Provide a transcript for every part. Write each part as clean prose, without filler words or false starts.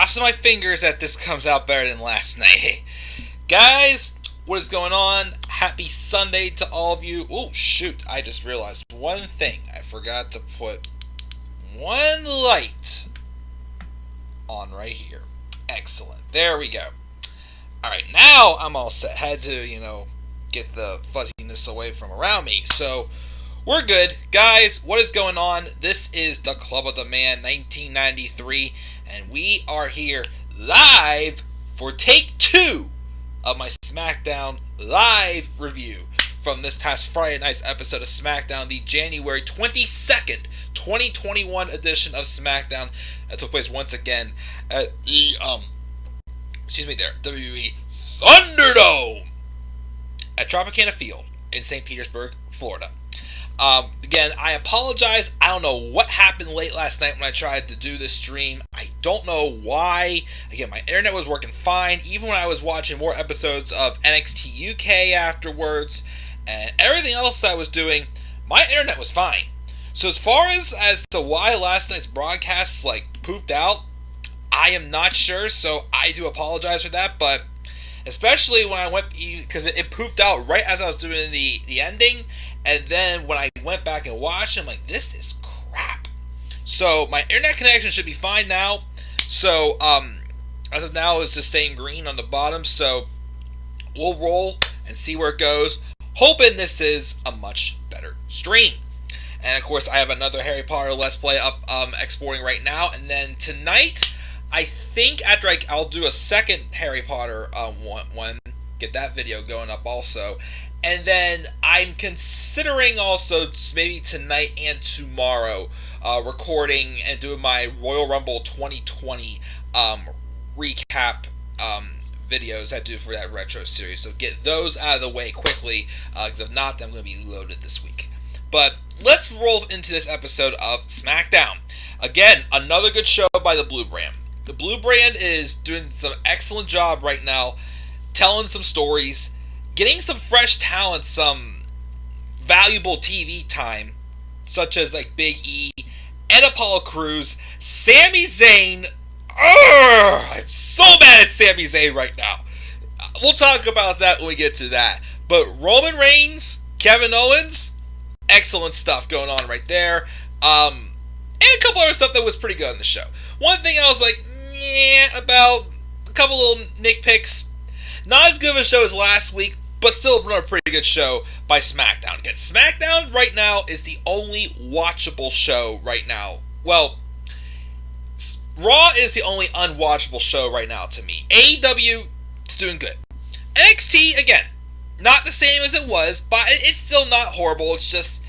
crossing my fingers that this comes out better than last night. Guys, what is going on? Happy Sunday to all of you. Oh, shoot. I just realized one thing. I forgot to put one light on right here. Excellent. There we go. Alright, now I'm all set. Had to, get the fuzziness away from around me. So, we're good. Guys, what is going on? This is the Club of the Man 1993, and we are here live for take 2 of my SmackDown live review from this past Friday night's episode of SmackDown, the January 22nd, 2021 edition of SmackDown that took place once again at the, WWE ThunderDome at Tropicana Field in St. Petersburg, Florida. Again, I apologize. I don't know what happened late last night when I tried to do this stream. I don't know why. Again, my internet was working fine, even when I was watching more episodes of NXT UK afterwards, and everything else I was doing, my internet was fine. So as far as to why last night's broadcasts, pooped out, I am not sure, so I do apologize for that, but especially when I went, because it pooped out right as I was doing the ending, and then when I went back and watched, I'm like, this is crap. So my internet connection should be fine now. So as of now, it's just staying green on the bottom. So we'll roll and see where it goes. Hoping this is a much better stream. And of course, I have another Harry Potter Let's Play up exporting right now. And then tonight, I think after I'll do a second Harry Potter one, get that video going up also. And then I'm considering also maybe tonight and tomorrow recording and doing my Royal Rumble 2020 recap videos I do for that retro series. So get those out of the way quickly, because if not, then I'm going to be loaded this week. But let's roll into this episode of SmackDown. Again, another good show by the Blue Brand. The Blue Brand is doing some excellent job right now, telling some stories, getting some fresh talent, some valuable TV time, such as Big E and Apollo Crews, Sami Zayn. I'm so mad at Sami Zayn right now. We'll talk about that when we get to that. But Roman Reigns, Kevin Owens, excellent stuff going on right there. And a couple other stuff that was pretty good on the show. One thing I was about a couple little nitpicks. Not as good of a show as last week, but still another pretty good show by SmackDown. Again, SmackDown right now is the only watchable show right now. Well, Raw is the only unwatchable show right now to me. AEW is doing good. NXT, again, not the same as it was, but it's still not horrible. It's just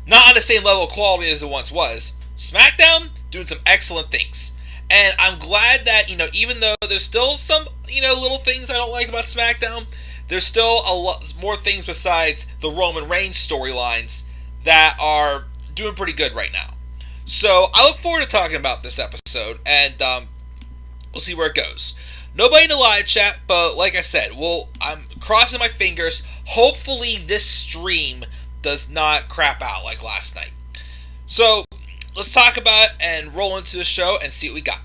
not on the same level of quality as it once was. SmackDown, doing some excellent things. And I'm glad that, even though there's still some, little things I don't like about SmackDown, there's still a lot more things besides the Roman Reigns storylines that are doing pretty good right now. So I look forward to talking about this episode, and we'll see where it goes. Nobody in the live chat, but like I said, I'm crossing my fingers. Hopefully this stream does not crap out like last night. So let's talk about it and roll into the show and see what we got.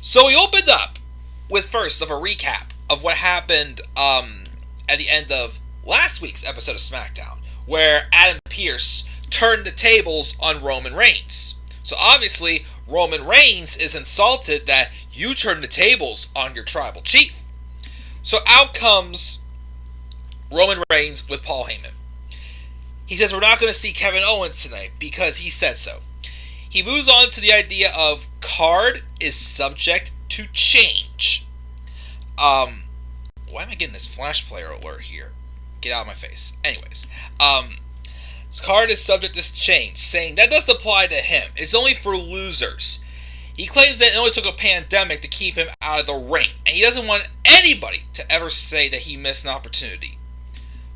So we opened up with first of a recap of what happened at the end of last week's episode of SmackDown, where Adam Pearce turned the tables on Roman Reigns. So obviously, Roman Reigns is insulted that you turned the tables on your tribal chief. So out comes Roman Reigns with Paul Heyman. He says we're not going to see Kevin Owens tonight because he said so. He moves on to the idea of card is subject to change. Why am I getting this Flash Player alert here? Get out of my face. Anyways, card is subject to change, saying that doesn't apply to him. It's only for losers. He claims that it only took a pandemic to keep him out of the ring, and he doesn't want anybody to ever say that he missed an opportunity.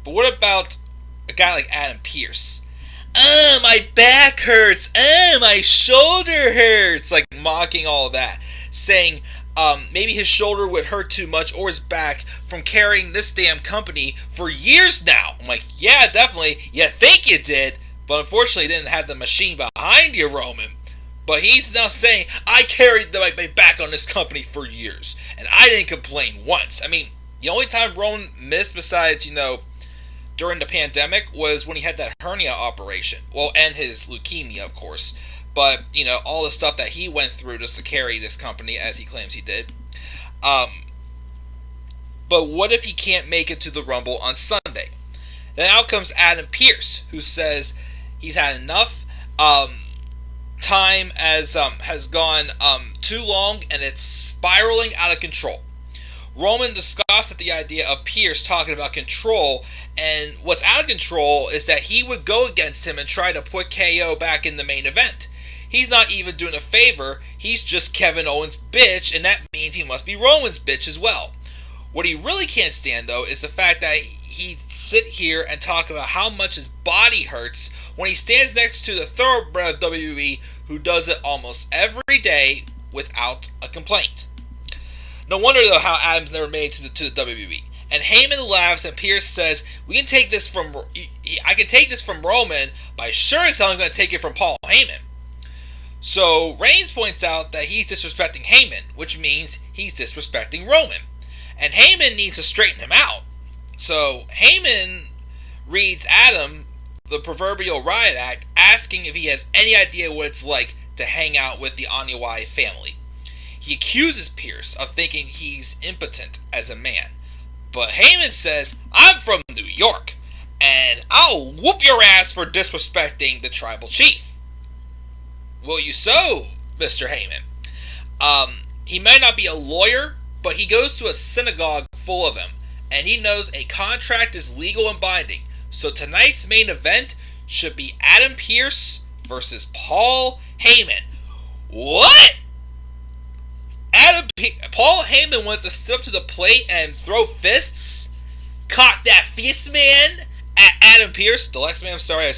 But what about a guy like Adam Pearce? My back hurts. My shoulder hurts. Mocking all that. Saying maybe his shoulder would hurt too much or his back from carrying this damn company for years now. I'm like, yeah, definitely. You think you did, but unfortunately you didn't have the machine behind you, Roman. But he's now saying, I carried my back on this company for years, and I didn't complain once. I mean, the only time Roman missed besides, during the pandemic was when he had that hernia operation. Well, and his leukemia, of course. But, all the stuff that he went through just to carry this company, as he claims he did. But what if he can't make it to the Rumble on Sunday? Then out comes Adam Pearce, who says he's had enough. Time has gone too long, and it's spiraling out of control. Roman discussed at the idea of Pearce talking about control, and what's out of control is that he would go against him and try to put KO back in the main event. He's not even doing a favor, he's just Kevin Owens' bitch, and that means he must be Roman's bitch as well. What he really can't stand, though, is the fact that he sit here and talk about how much his body hurts when he stands next to the thoroughbred of WWE who does it almost every day without a complaint. No wonder, though, how Adams never made it to the WWE. And Heyman laughs, and Pearce says, I can take this from Roman, but I sure as hell am going to take it from Paul Heyman. So Reigns points out that he's disrespecting Heyman, which means he's disrespecting Roman. And Heyman needs to straighten him out. So Heyman reads Adam the proverbial riot act, asking if he has any idea what it's like to hang out with the Anoa'i family. He accuses Pearce of thinking he's impotent as a man. But Heyman says, I'm from New York, and I'll whoop your ass for disrespecting the tribal chief. Will you so, Mr. Heyman? He might not be a lawyer, but he goes to a synagogue full of them, and he knows a contract is legal and binding. So tonight's main event should be Adam Pearce versus Paul Heyman. What? Paul Heyman wants to step up to the plate and throw fists? Cock that fist, man! At Adam Pearce, Deluxe man, I'm sorry,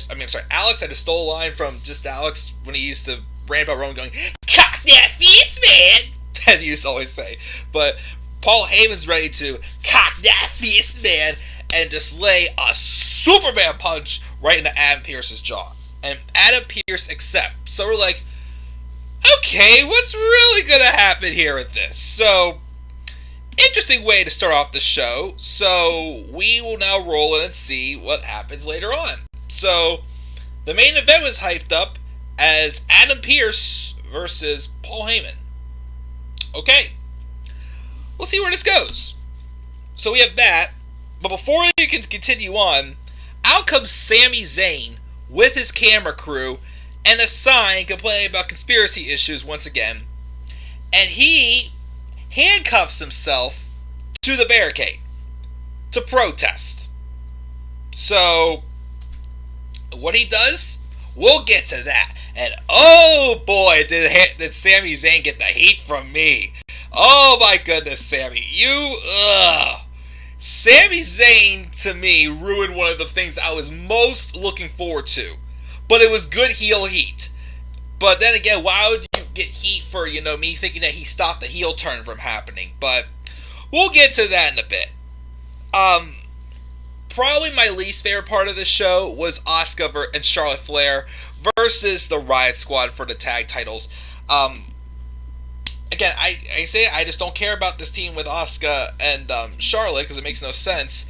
Alex, I just stole a line from just Alex when he used to rant about Roman going, cock that fist, man! As he used to always say. But Paul Heyman's ready to cock that fist, man, and just lay a Superman punch right into Adam Pearce's jaw. And Adam Pearce accepts. So we're like, okay, what's really going to happen here with this? So, interesting way to start off the show. So, we will now roll in and see what happens later on. So, the main event was hyped up as Adam Pearce versus Paul Heyman. Okay, we'll see where this goes. So, we have that. But before we can continue on, out comes Sami Zayn with his camera crew and a sign complaining about conspiracy issues once again. And he handcuffs himself to the barricade to protest. So, what he does, we'll get to that. And oh boy, did Sami Zayn get the heat from me. Oh my goodness, Sami. Sami Zayn, to me, ruined one of the things I was most looking forward to. But it was good heel heat. But then again, why would you get heat for, me thinking that he stopped the heel turn from happening? But we'll get to that in a bit. Probably my least favorite part of the show was Asuka and Charlotte Flair versus the Riot Squad for the tag titles. Again, I say I just don't care about this team with Asuka and Charlotte because it makes no sense.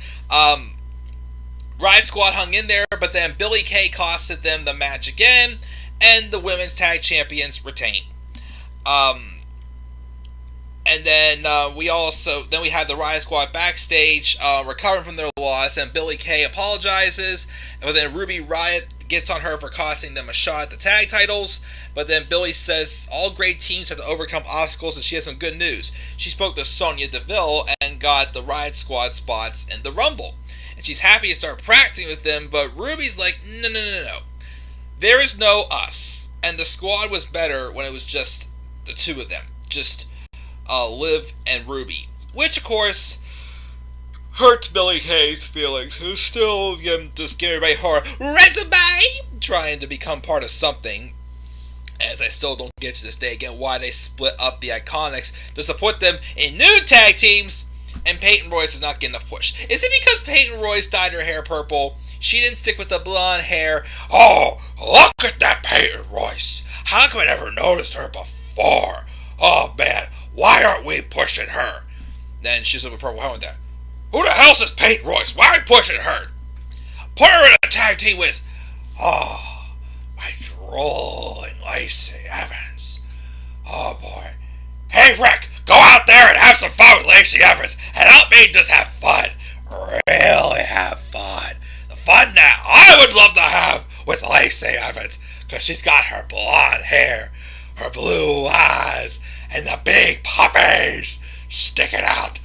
Riot Squad hung in there, but then Billie Kay costed them the match again, and the women's tag champions retain. And then we had the Riot Squad backstage recovering from their loss, and Billie Kay apologizes, but then Ruby Riott gets on her for costing them a shot at the tag titles. But then Billie says all great teams have to overcome obstacles, and she has some good news. She spoke to Sonya Deville and got the Riot Squad spots in the Rumble. And she's happy to start practicing with them, but Ruby's like, no. There is no us. And the squad was better when it was just the two of them. Just Liv and Ruby. Which, of course, hurts Billie Kay's feelings, who's still just giving everybody her resume, trying to become part of something. As I still don't get to this day again why they split up the Iconics to support them in new tag teams. And Peyton Royce is not getting a push. Is it because Peyton Royce dyed her hair purple? She didn't stick with the blonde hair. Oh, look at that Peyton Royce. How come I never noticed her before? Oh man, why aren't we pushing her? Then she's with Purple Helmet there. Who the hell's this Peyton Royce? Why are we pushing her? Put her in a tag team with, my drooling Lacey Evans. Oh boy. Hey Rick, go out there and have some fun with Lacey Evans and help me just have fun. Really have fun. The fun that I would love to have with Lacey Evans, because she's got her blonde hair, her blue eyes, and the big puppies sticking out.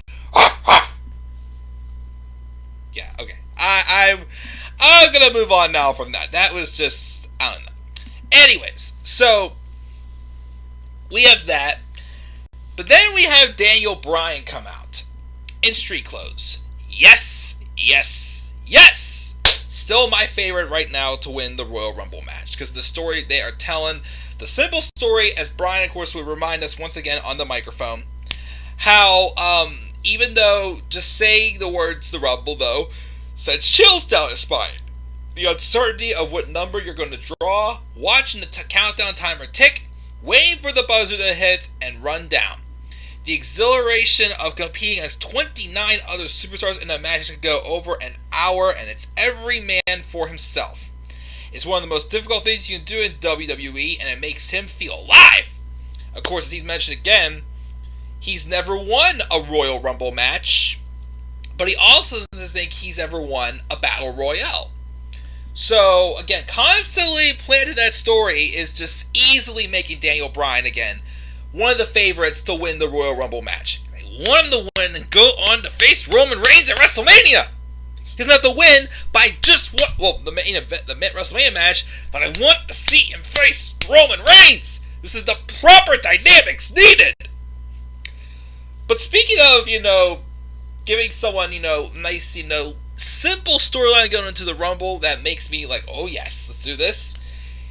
Yeah, okay. I'm gonna move on now from that. That was just, I don't know. Anyways, so we have that. But then we have Daniel Bryan come out in street clothes. Yes, yes, yes! Still my favorite right now to win the Royal Rumble match, because the story they are telling, the simple story, as Bryan, of course, would remind us once again on the microphone, how, even though just saying the words the Rumble, though, sends chills down his spine. The uncertainty of what number you're going to draw, watching the countdown timer tick, waiting for the buzzer to hit, and run down. The exhilaration of competing against 29 other superstars in a match that could go over an hour, and it's every man for himself. It's one of the most difficult things you can do in WWE, and it makes him feel alive. Of course, as he's mentioned again, he's never won a Royal Rumble match, but he also doesn't think he's ever won a Battle Royale. So, again, constantly planted that story is just easily making Daniel Bryan, again, one of the favorites to win the Royal Rumble match. They want him to win and go on to face Roman Reigns at WrestleMania. He doesn't have to win by just what, well, the main event, the WrestleMania match, but I want to see him face Roman Reigns. This is the proper dynamics needed. But speaking of, giving someone, nice, simple storyline going into the Rumble that makes me like, oh yes, let's do this.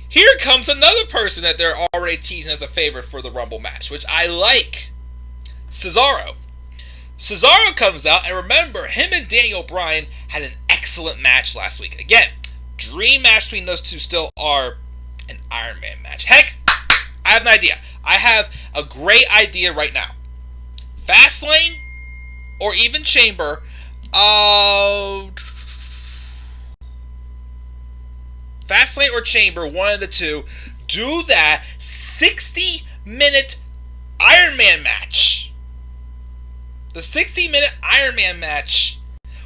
Here comes another person that they're already teasing as a favorite for the Rumble match, which I like. Cesaro. Cesaro comes out, and remember, him and Daniel Bryan had an excellent match last week. Again, dream match between those two still are an Iron Man match. Heck, I have an idea. I have a great idea right now. Fastlane, or even Chamber, Fastlane or Chamber, one of the two, do that 60-minute Iron Man match. The 60-minute Iron Man match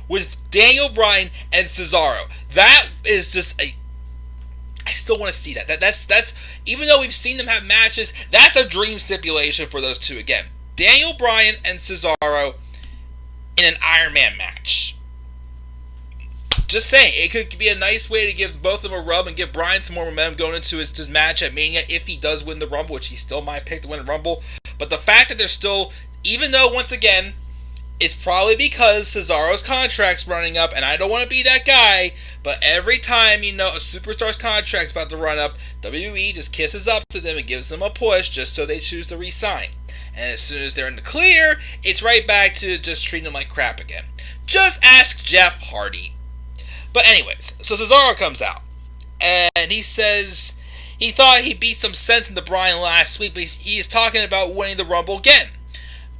with Daniel Bryan and Cesaro. That is just I still want to see that. That's even though we've seen them have matches, that's a dream stipulation for those two again. Daniel Bryan and Cesaro in an Iron Man match. Just saying, it could be a nice way to give both of them a rub and give Bryan some more momentum going into his match at Mania if he does win the Rumble, which he still might pick to win the Rumble. But the fact that they're still, even though, once again, it's probably because Cesaro's contract's running up, and I don't want to be that guy, but every time, a superstar's contract's about to run up, WWE just kisses up to them and gives them a push just so they choose to re-sign. And as soon as they're in the clear, it's right back to just treating them like crap again. Just ask Jeff Hardy. But anyways, so Cesaro comes out, and he says he thought he beat some sense into Bryan last week, but he is talking about winning the Rumble again.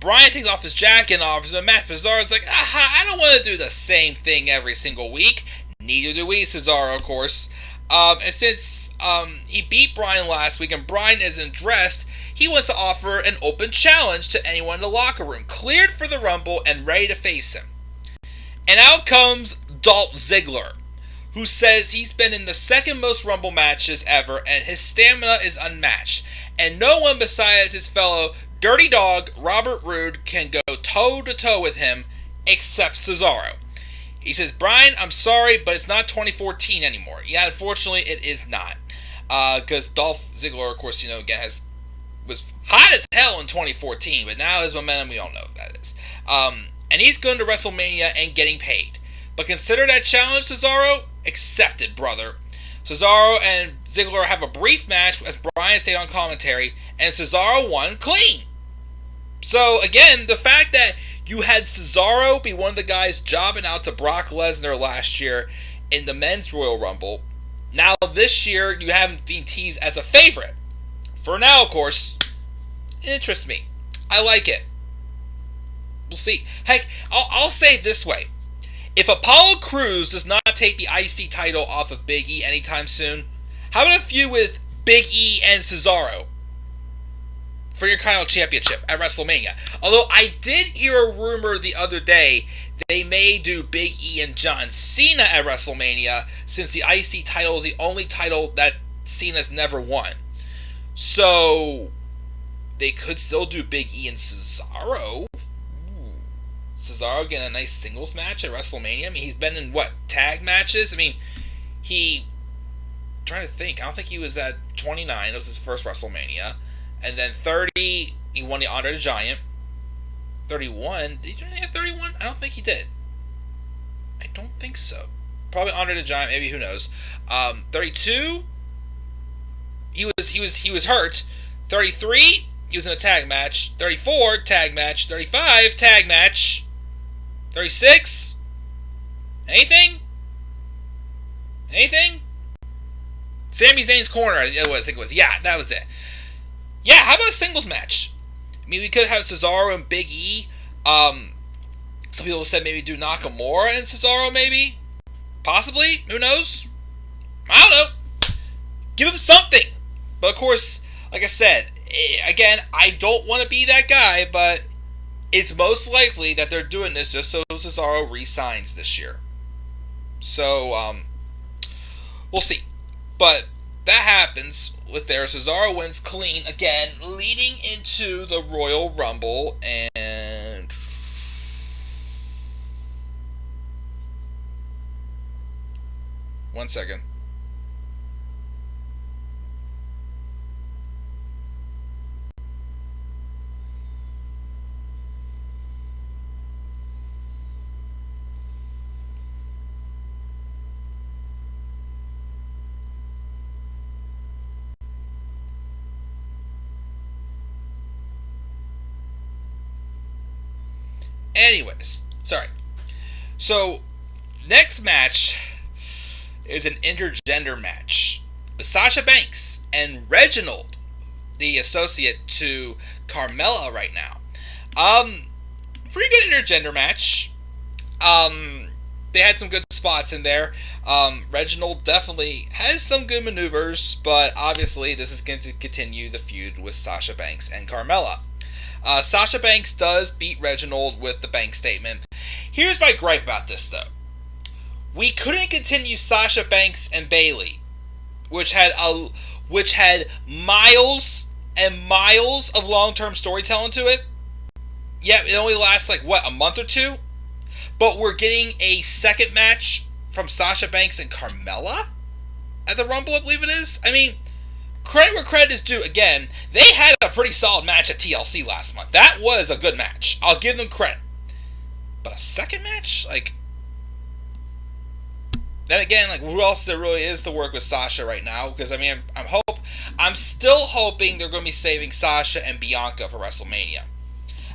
Bryan takes off his jacket and offers him a match. Cesaro's like, I don't want to do the same thing every single week. Neither do we, Cesaro, of course. And since he beat Bryan last week and Bryan isn't dressed, he wants to offer an open challenge to anyone in the locker room, cleared for the Rumble and ready to face him. And out comes Dolph Ziggler, who says he's been in the second most Rumble matches ever and his stamina is unmatched. And no one besides his fellow Dirty Dog, Robert Roode, can go toe-to-toe with him except Cesaro. He says, Bryan, I'm sorry, but it's not 2014 anymore. Yeah, unfortunately, it is not. Because Dolph Ziggler, of course, again, was hot as hell in 2014, but now his momentum, we all know what that is. And he's going to WrestleMania and getting paid. But consider that challenge, Cesaro. Accepted, brother. Cesaro and Ziggler have a brief match, as Bryan said on commentary, and Cesaro won clean. So, again, the fact that you had Cesaro be one of the guys jobbing out to Brock Lesnar last year in the Men's Royal Rumble, now this year you have him being teased as a favorite. For now, of course, it interests me. I like it. We'll see. Heck, I'll say it this way. If Apollo Crews does not take the IC title off of Big E anytime soon, how about a feud with Big E and Cesaro for your Intercontinental Championship at WrestleMania? Although I did hear a rumor the other day they may do Big E and John Cena at WrestleMania, since the IC title is the only title that Cena's never won. So they could still do Big E and Cesaro. Cesaro getting a nice singles match at WrestleMania. I mean, he's been in, tag matches? I mean, I'm trying to think. I don't think he was at 29. It was his first WrestleMania. And then 30, he won the Andre the Giant. 31, did he have 31? I don't think he did. I don't think so. Probably Andre the Giant, maybe, who knows. 32, he was hurt. 33, he was in a tag match. 34, tag match. 35, tag match. 36, anything? Sami Zayn's corner, I think it was. Yeah, that was it. Yeah, how about a singles match? I mean, we could have Cesaro and Big E. Some people said maybe do Nakamura and Cesaro, maybe. Possibly. Who knows? I don't know. Give him something. But of course, like I said, again, I don't want to be that guy, but it's most likely that they're doing this just so Cesaro re-signs this year. So, we'll see. But that happens with there. Cesaro wins clean again, leading into the Royal Rumble. And one second. Anyways, sorry. So, next match is an intergender match with Sasha Banks and Reginald, the associate to Carmella right now. Pretty good intergender match. They had some good spots in there. Reginald definitely has some good maneuvers, but obviously this is going to continue the feud with Sasha Banks and Carmella. Sasha Banks does beat Reginald with the bank statement. Here's my gripe about this, though. We couldn't continue Sasha Banks and Bayley, which had miles and miles of long-term storytelling to it. Yeah, it only lasts a month or two? But we're getting a second match from Sasha Banks and Carmella at the Rumble, I believe it is. I mean, credit where credit is due. Again, they had a pretty solid match at TLC last month. That was a good match. I'll give them credit. But a second match? Then again, who else there really is to work with Sasha right now? Because, I mean, I'm still hoping they're going to be saving Sasha and Bianca for WrestleMania.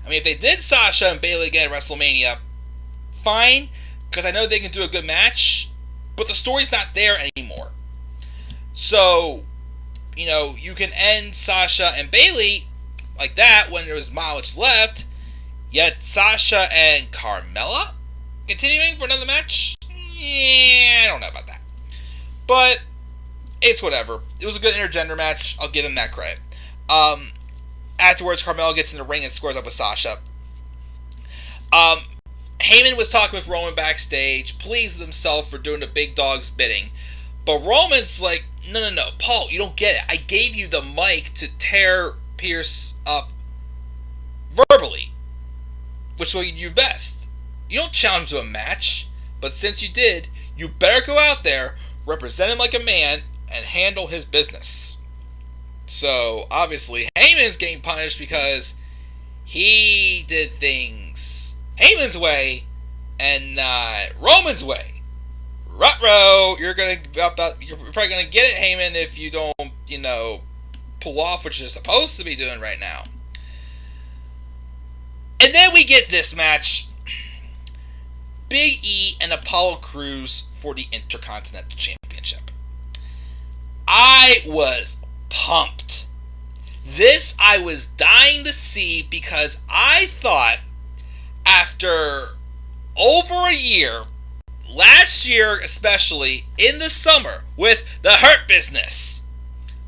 I mean, if they did Sasha and Bayley again at WrestleMania, fine, because I know they can do a good match, but the story's not there anymore. So, you can end Sasha and Bayley like that when there was mileage left, yet Sasha and Carmella continuing for another match? Yeah, I don't know about that. But it's whatever. It was a good intergender match. I'll give them that credit. Afterwards, Carmella gets in the ring and squares up with Sasha. Heyman was talking with Roman backstage, pleased with himself for doing the big dog's bidding. But Roman's like, no, Paul, you don't get it. I gave you the mic to tear Pierce up verbally, which will you do best. You don't challenge him to a match, but since you did, you better go out there, represent him like a man, and handle his business. So, obviously, Heyman's getting punished because he did things Heyman's way and not Roman's way. Ruh-roh, you're probably gonna get it, Heyman, if you don't, pull off what you're supposed to be doing right now. And then we get this match. Big E and Apollo Crews for the Intercontinental Championship. I was pumped. This I was dying to see because I thought after over a year, last year especially, in the summer with the Hurt Business,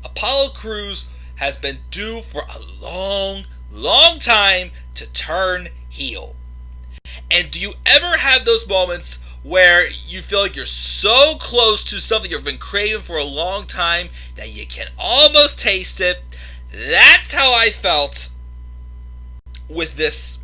Apollo Crews has been due for a long time to turn heel. And do you ever have those moments where you feel like you're so close to something you've been craving for a long time that you can almost taste it? That's how I felt with this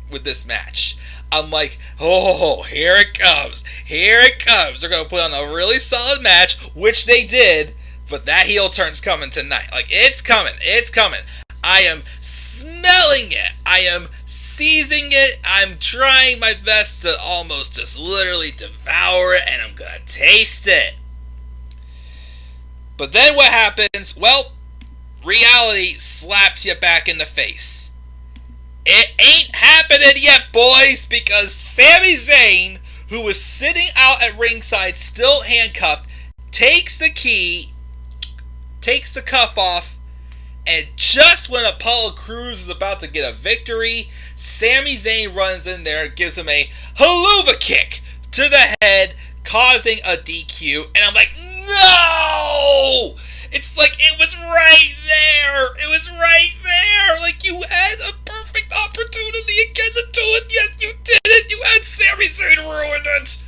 match. I'm like, oh, here it comes. Here it comes. They're going to put on a really solid match, which they did, but that heel turn's coming tonight. Like, it's coming. It's coming. I am smelling it. I am seizing it. I'm trying my best to almost just literally devour it, and I'm going to taste it. But then what happens? Well, reality slaps you back in the face. It ain't happening yet, boys, because Sami Zayn, who was sitting out at ringside still handcuffed, takes the key, takes the cuff off, and just when Apollo Crews is about to get a victory, Sami Zayn runs in there and gives him a haluva kick to the head, causing a DQ. And I'm like, no! It's like it was right there. It was right there. Like, you had a perfect opportunity again to do it, yet you didn't. You had Sami Zayn ruin it.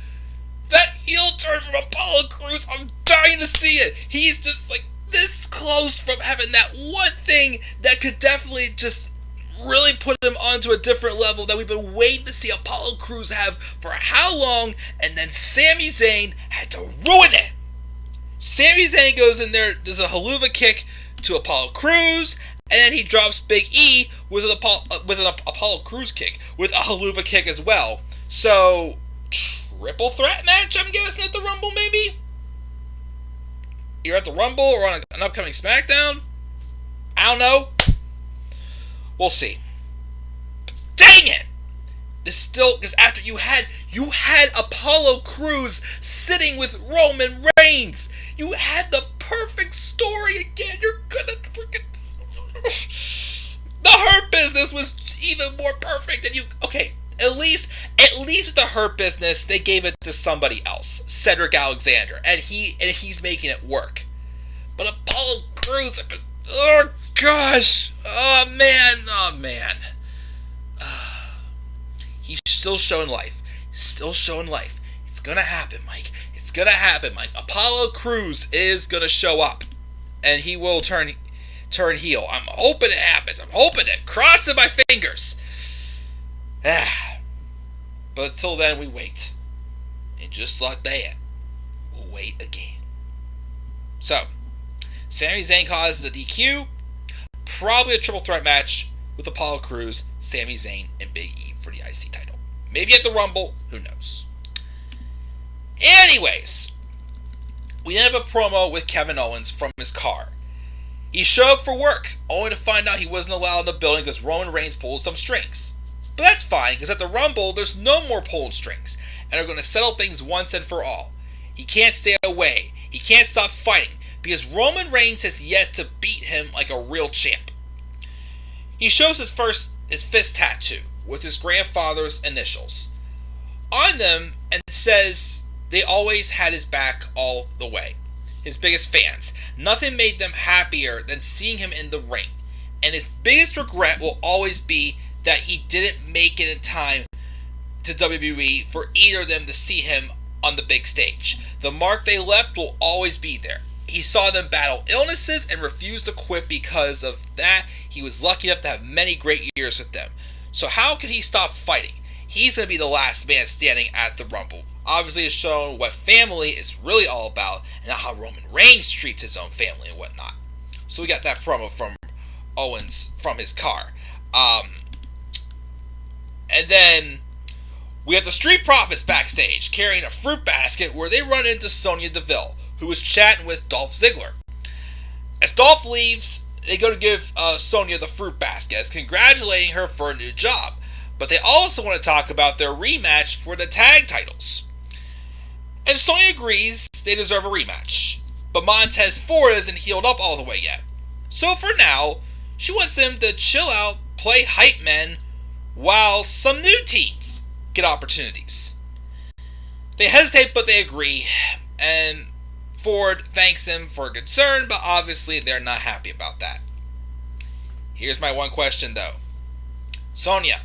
That heel turn from Apollo Crews, I'm dying to see it. He's just like this close from having that one thing that could definitely just really put him onto a different level that we've been waiting to see Apollo Crews have for how long, and then Sami Zayn had to ruin it. Sami Zayn goes in there, does a haluva kick to Apollo Crews, and then he drops Big E with an Apollo Crews kick, with a haluva kick as well. So, triple threat match, I'm guessing, at the Rumble, maybe? You're at the Rumble or on an upcoming SmackDown? I don't know. We'll see. But dang it! This still, because after you had Apollo Crews sitting with Roman Reigns. You had the perfect story again. You're gonna freaking... The Hurt Business was even more perfect than you... Okay, at least with the Hurt Business, they gave it to somebody else. Cedric Alexander. And he's making it work. But Apollo Crews... Oh, gosh. Oh, man. He's still showing life. It's gonna happen, Mike. It's gonna happen, Mike. Apollo Crews is gonna show up, and he will turn heel. I'm hoping it happens. I'm hoping it. Crossing my fingers. But until then, we wait. And just like that, we'll wait again. So, Sami Zayn causes a DQ. Probably a triple threat match with Apollo Crews, Sami Zayn, and Big E for the IC title. Maybe at the Rumble. Who knows? Anyways, we then have a promo with Kevin Owens from his car. He showed up for work, only to find out he wasn't allowed in the building because Roman Reigns pulled some strings. But that's fine, because at the Rumble, there's no more pulling strings, and they're going to settle things once and for all. He can't stay away. He can't stop fighting, because Roman Reigns has yet to beat him like a real champ. He shows his fist tattoo with his grandfather's initials on them and says they always had his back all the way. His biggest fans. Nothing made them happier than seeing him in the ring. And his biggest regret will always be that he didn't make it in time to WWE for either of them to see him on the big stage. The mark they left will always be there. He saw them battle illnesses and refused to quit because of that. He was lucky enough to have many great years with them. So how can he stop fighting? He's going to be the last man standing at the Rumble. Obviously, it's shown what family is really all about and not how Roman Reigns treats his own family and whatnot. So we got that promo from Owens from his car. And then we have the Street Profits backstage carrying a fruit basket where they run into Sonya Deville, who was chatting with Dolph Ziggler. As Dolph leaves, they go to give Sonya the fruit basket, as congratulating her for a new job. But they also want to talk about their rematch for the tag titles. And Sonya agrees they deserve a rematch. But Montez Ford isn't healed up all the way yet. So for now, She wants them to chill out, play hype men, while some new teams get opportunities. They hesitate, but they agree, and Ford thanks him for concern, but obviously they're not happy about that. Here's my one question, though. Sonya,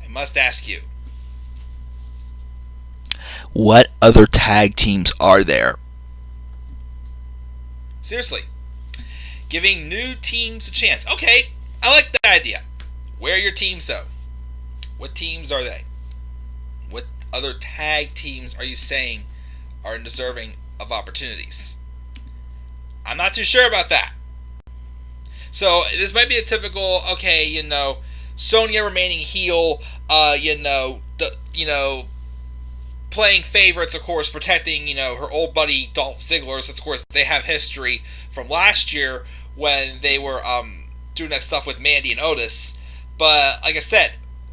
I must ask you. What other tag teams are there? Seriously. Giving new teams a chance. Okay, I like that idea. Where are your teams, though? What teams are they? What other tag teams are you saying are deserving of opportunities? I'm not too sure about that. So this might be a typical, Sonya remaining heel, playing favorites, of course, protecting, her old buddy Dolph Ziggler. So of course, they have history from last year when they were doing that stuff with Mandy and Otis. But like I said,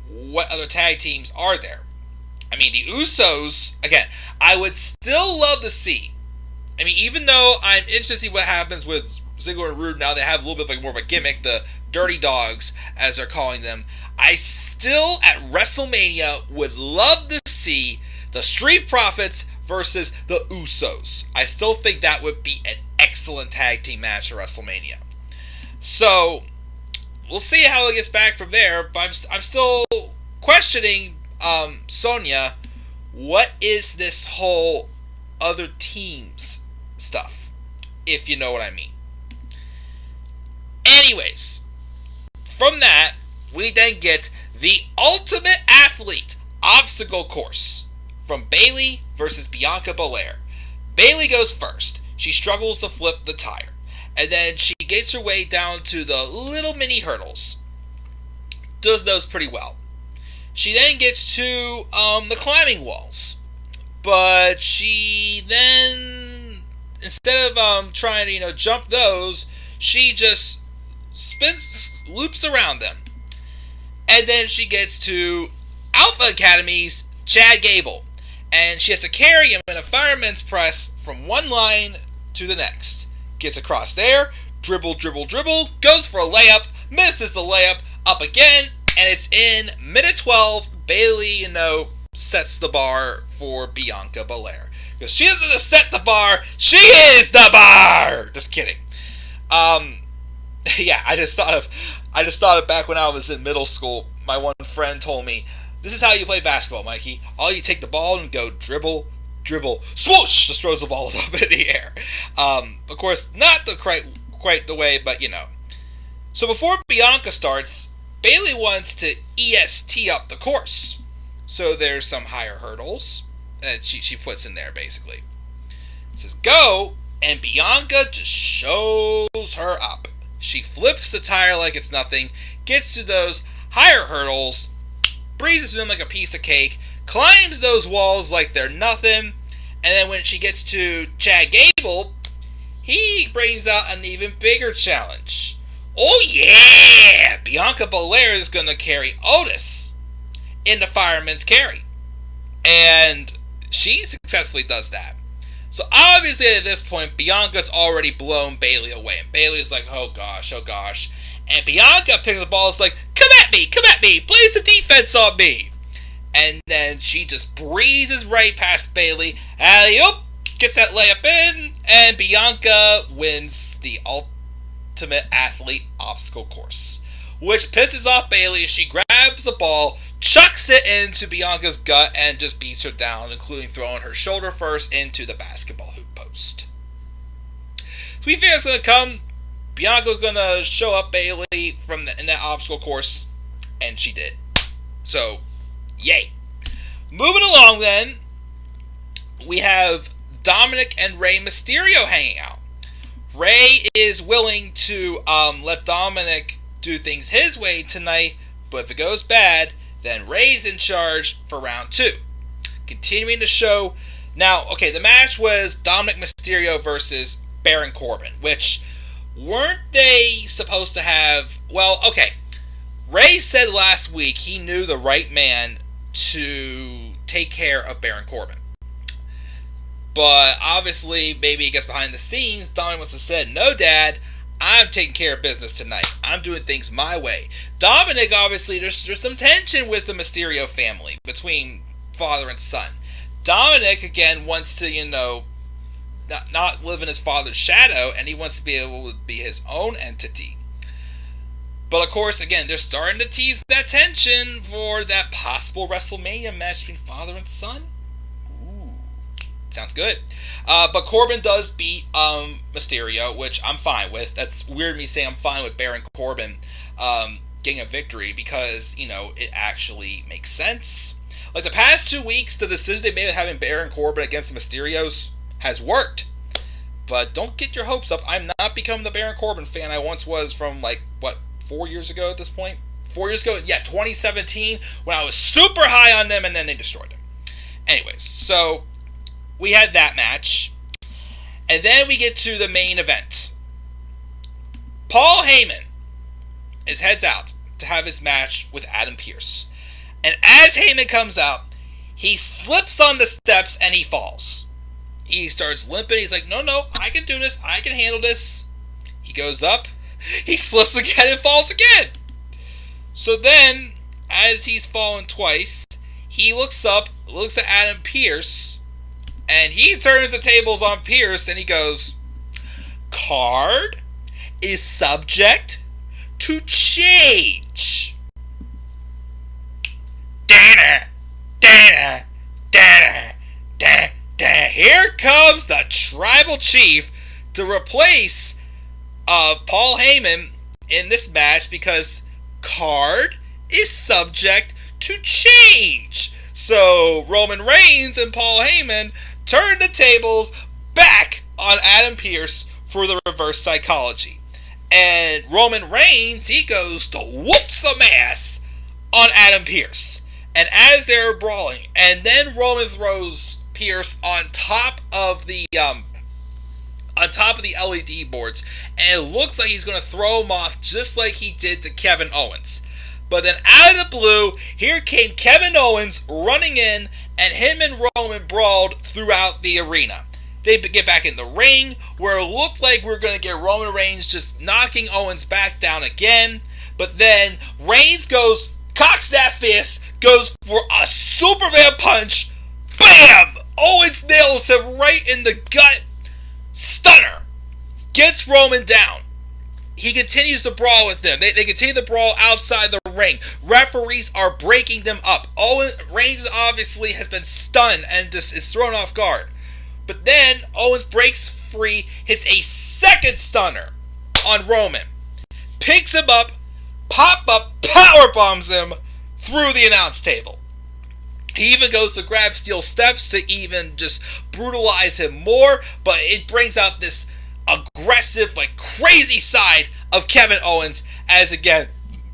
what other tag teams are there? I mean, the Usos, again, I would still love to see. I mean, even though I'm interested to see what happens with Ziggler and Rude now, they have a little bit more of a gimmick, the Dirty Dogs, as they're calling them. I still, at WrestleMania, would love to see the Street Profits versus the Usos. I still think that would be an excellent tag team match at WrestleMania. So, we'll see how it gets back from there, but I'm still questioning Sonya. What is this whole other teams stuff, if you know what I mean? Anyways, from that, we then get the Ultimate Athlete obstacle course from Bayley versus Bianca Belair. Bayley goes first. She struggles to flip the tire, and then she gets her way down to the little mini hurdles. Does those pretty well. She then gets to the climbing walls, but she then, instead of trying to jump those, she just loops around them. And then she gets to Alpha Academy's Chad Gable, and she has to carry him in a fireman's press from one line to the next. Gets across there, dribble, goes for a layup, misses the layup, up again, and it's in minute 12. Bayley, sets the bar for Bianca Belair. Because she doesn't just set the bar, she is the bar! Just kidding. Yeah, I just thought of back when I was in middle school. My one friend told me, this is how you play basketball, Mikey. All you take the ball and go dribble, swoosh, just throws the balls up in the air. Of course, not the quite the way, but So before Bianca starts, Bayley wants to EST up the course. So there's some higher hurdles that she puts in there, basically. It says go, and Bianca just shows her up. She flips the tire like it's nothing, gets to those higher hurdles, breezes through them like a piece of cake, climbs those walls like they're nothing, and then when she gets to Chad Gable, he brings out an even bigger challenge. Oh yeah! Bianca Belair is going to carry Otis in the fireman's carry. And she successfully does that. So obviously at this point, Bianca's already blown Bayley away. And Bayley's like, oh gosh. And Bianca picks the ball and is like, come at me, play some defense on me. And then she just breezes right past Bayley. Alley-oop, gets that layup in, and Bianca wins the Ultimate Athlete obstacle course. Which pisses off Bayley as she grabs the ball, chucks it into Bianca's gut, and just beats her down, including throwing her shoulder first into the basketball hoop post. So we figure it's going to come. Bianca's going to show up Bayley in that obstacle course, and she did. So, yay. Moving along then, we have Dominic and Rey Mysterio hanging out. Rey is willing to let Dominic do things his way tonight, but if it goes bad, then Rey's in charge for round 2. Continuing the show. Now, okay, the match was Dominic Mysterio versus Baron Corbin, which weren't they supposed to have... Well, okay. Rey said last week he knew the right man to take care of Baron Corbin. But obviously, maybe I guess behind the scenes, Dominic must have said, no, Dad, I'm taking care of business tonight. I'm doing things my way. Dominic, obviously, there's some tension with the Mysterio family between father and son. Dominic, again, wants to, not live in his father's shadow, and he wants to be able to be his own entity. But, of course, again, they're starting to tease that tension for that possible WrestleMania match between father and son. Ooh, sounds good. But Corbin does beat Mysterio, which I'm fine with. That's weird me saying I'm fine with Baron Corbin getting a victory because, it actually makes sense. Like, the past 2 weeks, the decision they made of having Baron Corbin against the Mysterios has worked. But don't get your hopes up. I'm not becoming the Baron Corbin fan I once was from, 4 years ago at this point? 4 years ago? Yeah, 2017, when I was super high on them, and then they destroyed them. Anyways, so we had that match. And then we get to the main event. Paul Heyman heads out to have his match with Adam Pearce. And as Heyman comes out, he slips on the steps and he falls. He starts limping. He's like, no, I can do this. I can handle this. He goes up. He slips again and falls again. So then, as he's fallen twice, he looks up, looks at Adam Pearce, and he turns the tables on Pearce and he goes, card is subject to change. Here comes the Tribal Chief to replace Paul Heyman in this match because card is subject to change. So Roman Reigns and Paul Heyman turn the tables back on Adam Pearce for the reverse psychology. And Roman Reigns, he goes to whoop some ass on Adam Pearce. And as they're brawling, and then Roman throws Pearce on top of the LED boards, and it looks like he's going to throw him off just like he did to Kevin Owens. But then out of the blue, here came Kevin Owens running in, and him and Roman brawled throughout the arena. They get back in the ring, where it looked like we were going to get Roman Reigns just knocking Owens back down again. But then Reigns cocks that fist, goes for a Superman punch. Bam! Owens nails him right in the gut. Stunner. Gets Roman down. He continues to brawl with them. They continue to brawl outside the ring. Referees are breaking them up. Reigns obviously has been stunned and just is thrown off guard. But then Owens breaks free, hits a second stunner on Roman. Picks him up, power bombs him through the announce table. He even goes to grab steel steps to even just brutalize him more, but it brings out this aggressive, crazy side of Kevin Owens, as again,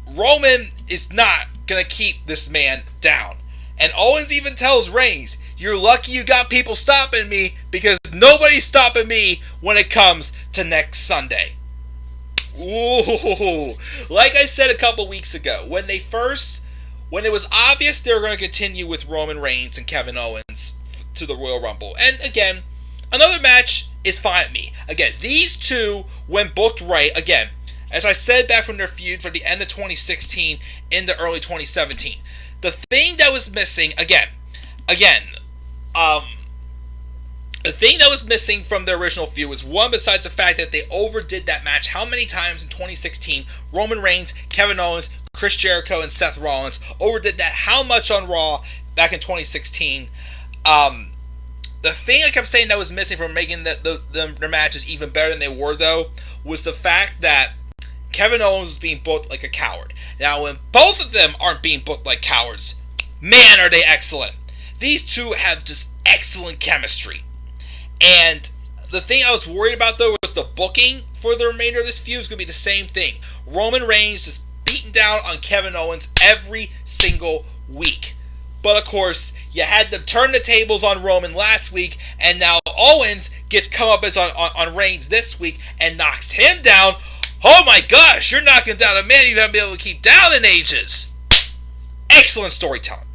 Roman is not going to keep this man down. And Owens even tells Reigns, you're lucky you got people stopping me, because nobody's stopping me when it comes to next Sunday. Ooh, like I said a couple weeks ago, when it was obvious they were going to continue with Roman Reigns and Kevin Owens to the Royal Rumble. And again, another match is fine with me. Again, these two, when booked right, again, as I said back from their feud from the end of 2016 into early 2017, the thing that was missing, the thing that was missing from the original feud was one, besides the fact that they overdid that match. How many times in 2016, Roman Reigns, Kevin Owens, Chris Jericho, and Seth Rollins overdid that? How much on Raw back in 2016? The thing I kept saying that was missing from making their matches even better than they were, though, was the fact that Kevin Owens was being booked like a coward. Now, when both of them aren't being booked like cowards, man, are they excellent. These two have just excellent chemistry. And the thing I was worried about, though, was the booking for the remainder of this feud is going to be the same thing. Roman Reigns just beating down on Kevin Owens every single week. But, of course, you had to turn the tables on Roman last week, and now Owens gets comeuppance on Reigns this week and knocks him down. Oh my gosh, you're knocking down a man you haven't been able to keep down in ages. Excellent storytelling.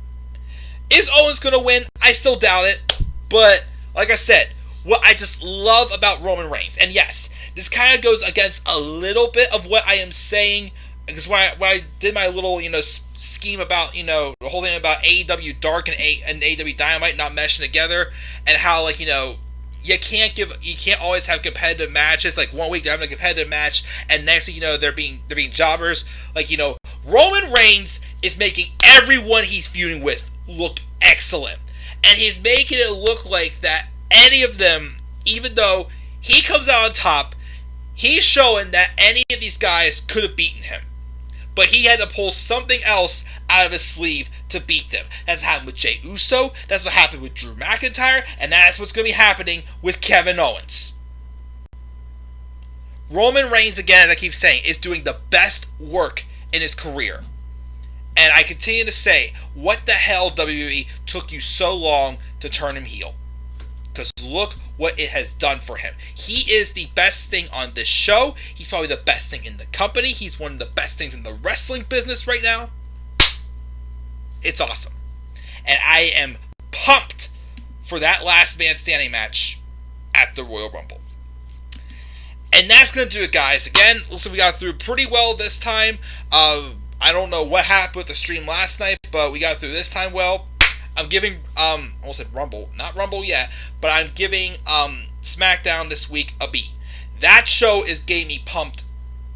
Is Owens going to win? I still doubt it. But, like I said, what I just love about Roman Reigns, and yes, This kind of goes against a little bit of what I am saying, because when I did my little, scheme about, the whole thing about AEW Dark and AEW Dynamite not meshing together, and how, you can't always have competitive matches. Like, one week they're having a competitive match, and next week, they're being jobbers. Roman Reigns is making everyone he's feuding with look excellent, and he's making it look like that any of them, even though he comes out on top, he's showing that any of these guys could have beaten him. But he had to pull something else out of his sleeve to beat them. That's what happened with Jey Uso. That's what happened with Drew McIntyre. And that's what's going to be happening with Kevin Owens. Roman Reigns, again, I keep saying, is doing the best work in his career. And I continue to say, what the hell, WWE, took you so long to turn him heel? Because look what it has done for him. He is the best thing on this show. He's probably the best thing in the company. He's one of the best things in the wrestling business right now. It's awesome. And I am pumped for that last man standing match at the Royal Rumble. And that's going to do it, guys. Again, looks like we got through pretty well this time. I don't know what happened with the stream last night, but we got through this time well. I'm giving, I almost said Rumble, not Rumble yet, but I'm giving SmackDown this week a B. That show is getting me pumped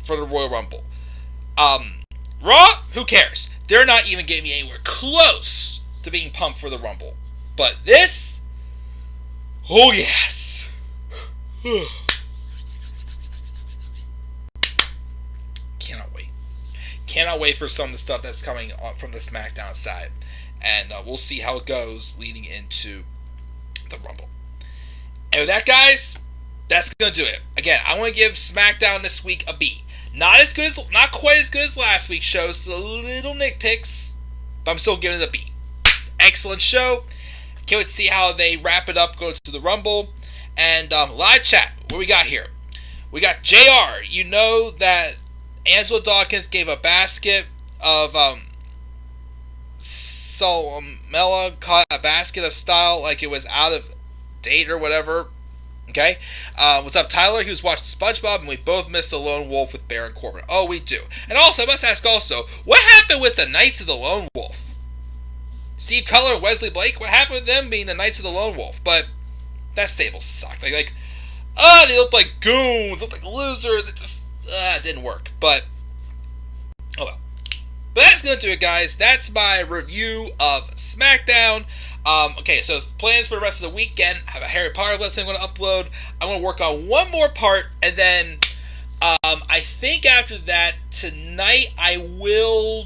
for the Royal Rumble. Raw, who cares? They're not even getting me anywhere close to being pumped for the Rumble. But this, oh yes. Cannot wait. Cannot wait for some of the stuff that's coming from the SmackDown side. And we'll see how it goes leading into the Rumble. And with that, guys, that's going to do it. Again, I want to give SmackDown this week a B. Not quite as good as last week's show. So little nitpicks, but I'm still giving it a B. Excellent show. Can't wait to see how they wrap it up going to the Rumble. And live chat, what we got here? We got JR. You know that Angelo Dawkins gave a basket of Salamella, caught a basket of style like it was out of date or whatever. Okay? What's up, Tyler? He was watching SpongeBob, and we both missed the Lone Wolf with Baron Corbin. Oh, we do. And also, I must ask also, what happened with the Knights of the Lone Wolf? Steve Cutler and Wesley Blake? What happened with them being the Knights of the Lone Wolf? But that stable sucked. They looked like goons, looked like losers. It just didn't work. But, oh well. But that's going to do it, guys. That's my review of SmackDown. Okay, so plans for the rest of the weekend. I have a Harry Potter lesson I'm going to upload. I'm going to work on one more part, and then I think after that, tonight I will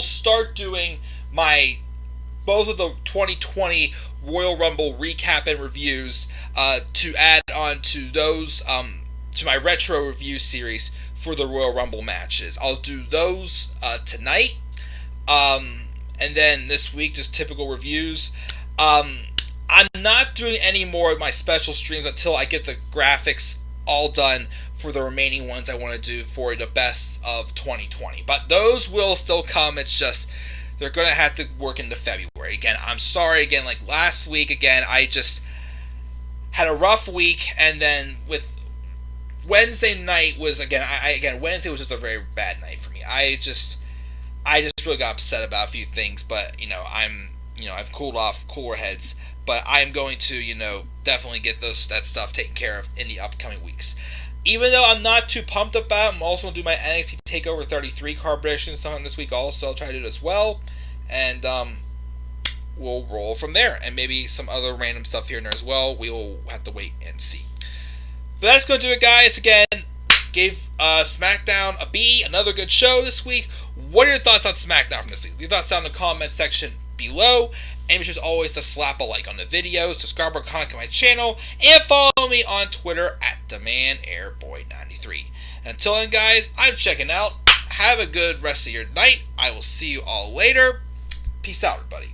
start doing both of the 2020 Royal Rumble recap and reviews to add on to those, to my retro review series for the Royal Rumble matches. I'll do those tonight. And then this week, just typical reviews. I'm not doing any more of my special streams until I get the graphics all done for the remaining ones I want to do for the best of 2020. But those will still come. It's just they're going to have to work into February. Again, I'm sorry. Again, like last week, I just had a rough week. And then with Wednesday night was, Wednesday was just a very bad night for me. I just really got upset about a few things, but, I've cooled off, cooler heads, but I'm going to, definitely get that stuff taken care of in the upcoming weeks. Even though I'm not too pumped about it, I'm also going to do my NXT TakeOver 33 card prediction sometime this week also. I'll try to do it as well, and we'll roll from there, and maybe some other random stuff here and there as well. We'll have to wait and see. But that's going to do it, guys. Again, gave SmackDown a B, another good show this week. What are your thoughts on SmackDown from this week? Leave your thoughts down in the comment section below. And be sure as always to slap a like on the video, subscribe or comment to my channel, and follow me on Twitter at TheManAirBoy93. Until then, guys, I'm checking out. Have a good rest of your night. I will see you all later. Peace out, everybody.